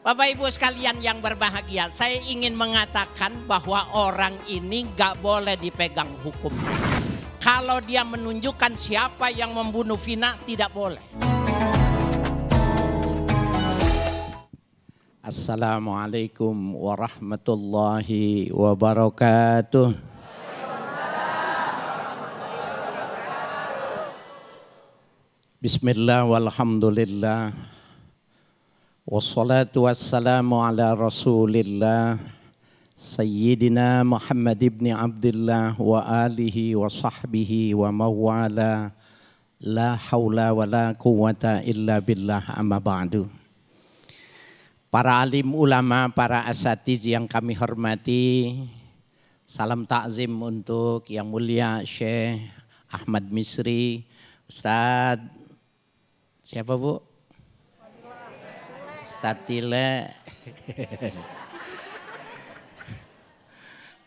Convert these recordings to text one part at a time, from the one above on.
Bapak Ibu sekalian yang berbahagia, saya ingin mengatakan bahwa orang ini gak boleh dipegang hukum. Kalau dia menunjukkan siapa yang membunuh Vina, tidak boleh. Assalamualaikum warahmatullahi wabarakatuh. Bismillah walhamdulillah. Wassalatu wassalamu ala rasulillah Sayyidina Muhammad ibn Abdullah wa alihi wa sahbihi wa mawala. La hawla wa la quwwata illa billah amma ba'du. Para alim ulama, para asatiz yang kami hormati, salam takzim untuk yang mulia Syekh Ahmad Misri, Ustadz siapa Bu? Ustadz Tile,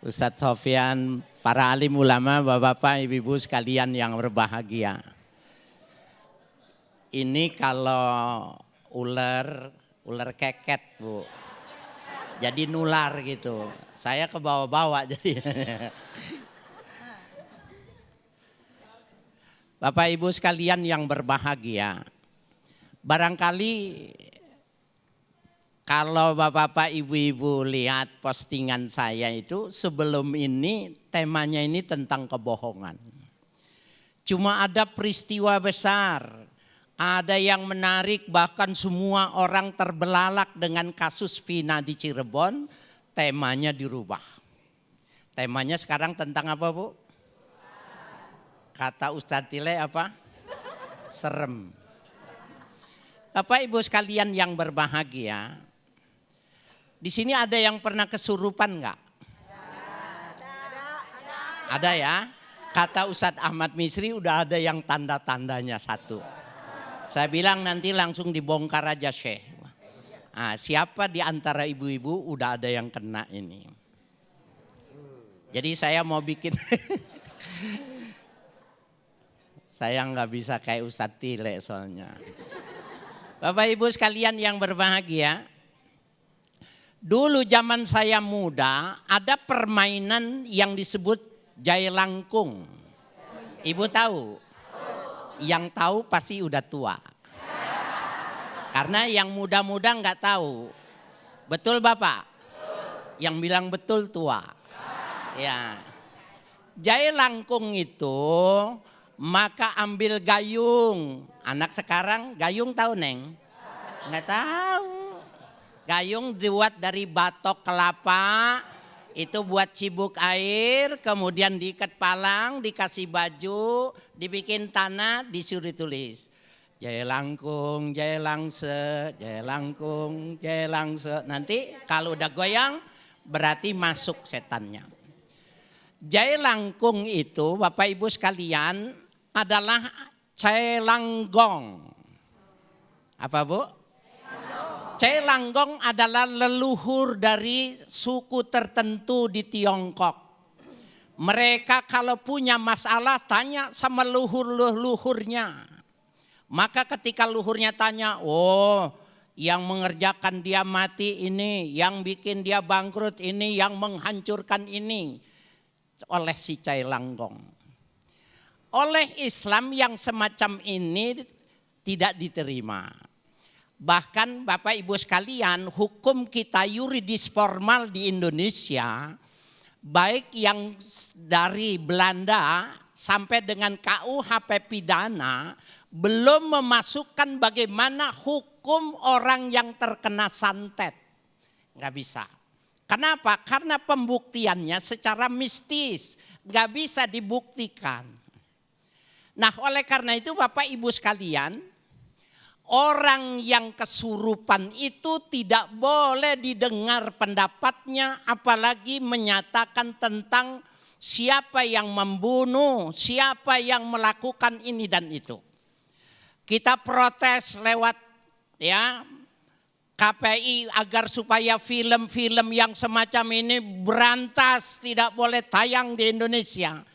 Ustadz Sofyan, para alim ulama, bapak-bapak, ibu-ibu sekalian yang berbahagia. Ini kalau ular keket Bu, jadi nular gitu. Saya ke bawah-bawah jadi. Bapak Ibu sekalian yang berbahagia, barangkali kalau bapak-bapak ibu-ibu lihat postingan saya itu sebelum ini temanya ini tentang kebohongan. Cuma ada peristiwa besar, ada yang menarik bahkan semua orang terbelalak dengan kasus Vina di Cirebon, temanya dirubah. Temanya sekarang tentang apa Bu? Kata Ustadz Tile apa? Serem. Bapak Ibu sekalian yang berbahagia, di sini ada yang pernah kesurupan enggak? Ada ya. Kata Ustadz Ahmad Misri udah ada yang tanda-tandanya satu. Saya bilang nanti langsung dibongkar aja Syekh. Nah, siapa di antara ibu-ibu udah ada yang kena ini. Jadi saya mau bikin saya nggak bisa kayak Ustadz Tile soalnya. Bapak Ibu sekalian yang berbahagia, dulu zaman saya muda ada permainan yang disebut jai langkung. Ibu tahu? Yang tahu pasti udah tua. Karena yang muda-muda nggak tahu. Betul Bapak? Yang bilang betul tua. Ya. Jai langkung itu maka ambil gayung. Anak sekarang gayung tahu Neng? Nggak tahu. Gayung dibuat dari batok kelapa, itu buat cibuk air, kemudian diikat palang, dikasih baju, dibikin tanah, disuruh tulis. Jai langkung, jai langse, jai langkung, jai langse. Nanti kalau udah goyang berarti masuk setannya. Jai langkung itu Bapak Ibu sekalian adalah celanggong. Apa Bu? Celanggong adalah leluhur dari suku tertentu di Tiongkok. Mereka kalau punya masalah tanya sama luhur-luhurnya. Maka ketika luhurnya tanya, oh yang mengerjakan dia mati ini, yang bikin dia bangkrut ini, yang menghancurkan ini. Oleh si celanggong. Oleh Islam yang semacam ini tidak diterima. Bahkan Bapak Ibu sekalian, hukum kita yuridis formal di Indonesia, baik yang dari Belanda sampai dengan KUHP pidana, belum memasukkan bagaimana hukum orang yang terkena santet. Nggak bisa. Kenapa? Karena pembuktiannya secara mistis, nggak bisa dibuktikan. Nah oleh karena itu Bapak Ibu sekalian, orang yang kesurupan itu tidak boleh didengar pendapatnya, apalagi menyatakan tentang siapa yang membunuh, siapa yang melakukan ini dan itu. Kita protes lewat ya KPI agar supaya film-film yang semacam ini berantas, tidak boleh tayang di Indonesia.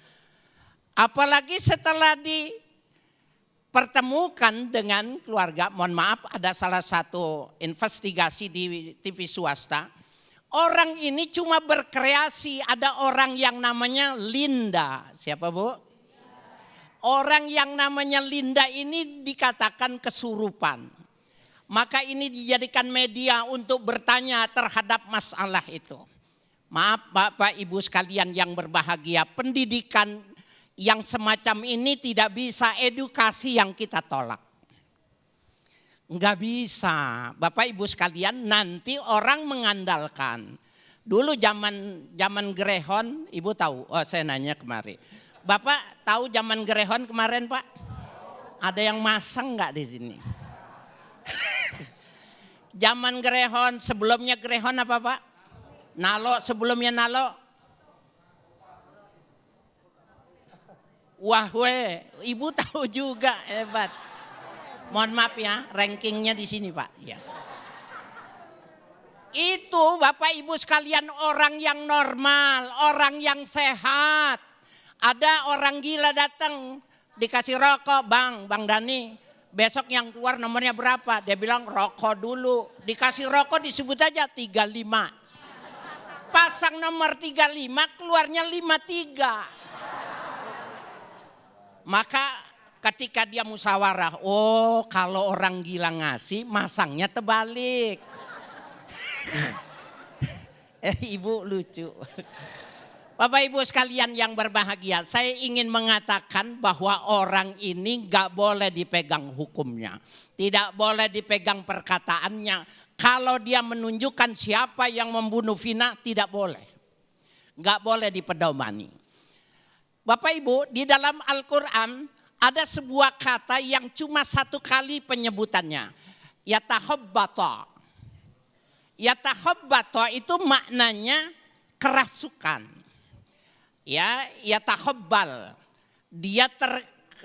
Apalagi setelah pertemukan dengan keluarga. Mohon maaf, ada salah satu investigasi di TV swasta. Orang ini cuma berkreasi, ada orang yang namanya Linda. Siapa Bu? Orang yang namanya Linda ini dikatakan kesurupan. Maka ini dijadikan media untuk bertanya terhadap masalah itu. Maaf Bapak Ibu sekalian yang berbahagia, pendidikan yang semacam ini tidak bisa edukasi yang kita tolak. Enggak bisa. Bapak Ibu sekalian, nanti orang mengandalkan. Dulu zaman Grehon, Ibu tahu? Oh, saya nanya kemarin. Bapak tahu zaman Grehon kemarin, Pak? Ada yang masang enggak di sini? Zaman Grehon, sebelumnya Grehon apa, Pak? Nalo, sebelumnya Nalo. Wah, Ibu tahu juga, hebat. Mohon maaf ya, rankingnya di sini Pak. Ya. Itu Bapak Ibu sekalian orang yang normal, orang yang sehat. Ada orang gila datang, dikasih rokok, Bang Dani. Besok yang keluar nomornya berapa? Dia bilang rokok dulu. Dikasih rokok disebut aja 35. Pasang nomor 35, keluarnya 53. Maka ketika dia musyawarah, oh kalau orang gila ngasih masangnya terbalik. Ibu lucu. Bapak Ibu sekalian yang berbahagia, saya ingin mengatakan bahwa orang ini gak boleh dipegang hukumnya. Tidak boleh dipegang perkataannya. Kalau dia menunjukkan siapa yang membunuh Vina, tidak boleh. Gak boleh dipedomani. Bapak Ibu, di dalam Al-Quran ada sebuah kata yang cuma satu kali penyebutannya. Yatahobbata. Yatahobbata itu maknanya kerasukan. Ya, yatahobbal. Dia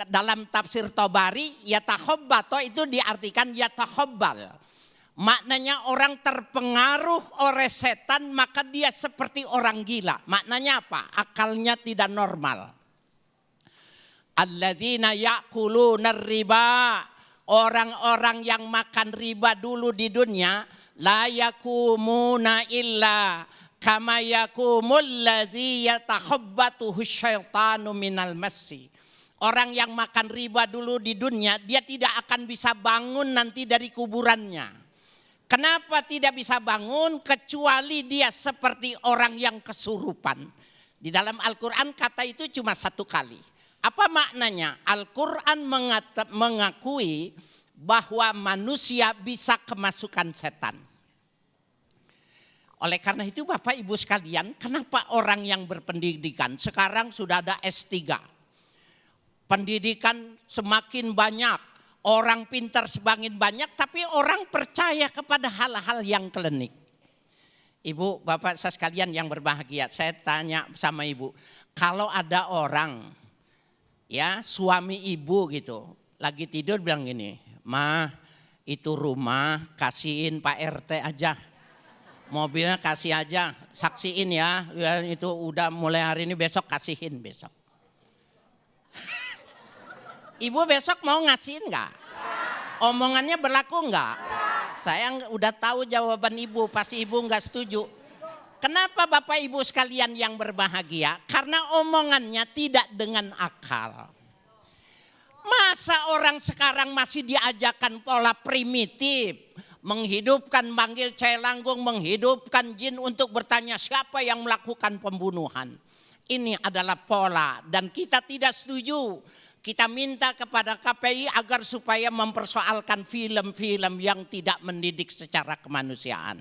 dalam tafsir Tabari, yatahobbata itu diartikan yatahobbal. Maknanya orang terpengaruh oleh setan, maka dia seperti orang gila. Maknanya apa? Akalnya tidak normal. Alladzina ya'kuluna riba, orang-orang yang makan riba dulu di dunia, la yakumuna illa kama yakumul ladzi yatakhabbatuhu syaitanu minal massi. Orang yang makan riba dulu di dunia, dia tidak akan bisa bangun nanti dari kuburannya. Kenapa tidak bisa bangun? Kecuali dia seperti orang yang kesurupan. Di dalam Al-Quran kata itu cuma satu kali. Apa maknanya? Al-Quran mengakui bahwa manusia bisa kemasukan setan. Oleh karena itu Bapak Ibu sekalian, kenapa orang yang berpendidikan sekarang sudah ada S3. Pendidikan semakin banyak, orang pintar semakin banyak, tapi orang percaya kepada hal-hal yang klinik. Ibu, Bapak saya sekalian yang berbahagia, saya tanya sama Ibu, kalau ada orang, ya suami Ibu gitu, lagi tidur bilang gini, "Ma, itu rumah kasihin Pak RT aja. Mobilnya kasih aja, saksiin ya, itu udah mulai hari ini, besok kasihin besok." Ibu besok mau ngasihin nggak? Omongannya berlaku nggak? Saya udah tahu jawaban Ibu, pasti Ibu nggak setuju. Kenapa Bapak Ibu sekalian yang berbahagia? Karena omongannya tidak dengan akal. Masa orang sekarang masih diajarkan pola primitif, menghidupkan manggil celanggung, menghidupkan jin untuk bertanya siapa yang melakukan pembunuhan. Ini adalah pola dan kita tidak setuju. Kita minta kepada KPI agar supaya mempersoalkan film-film yang tidak mendidik secara kemanusiaan.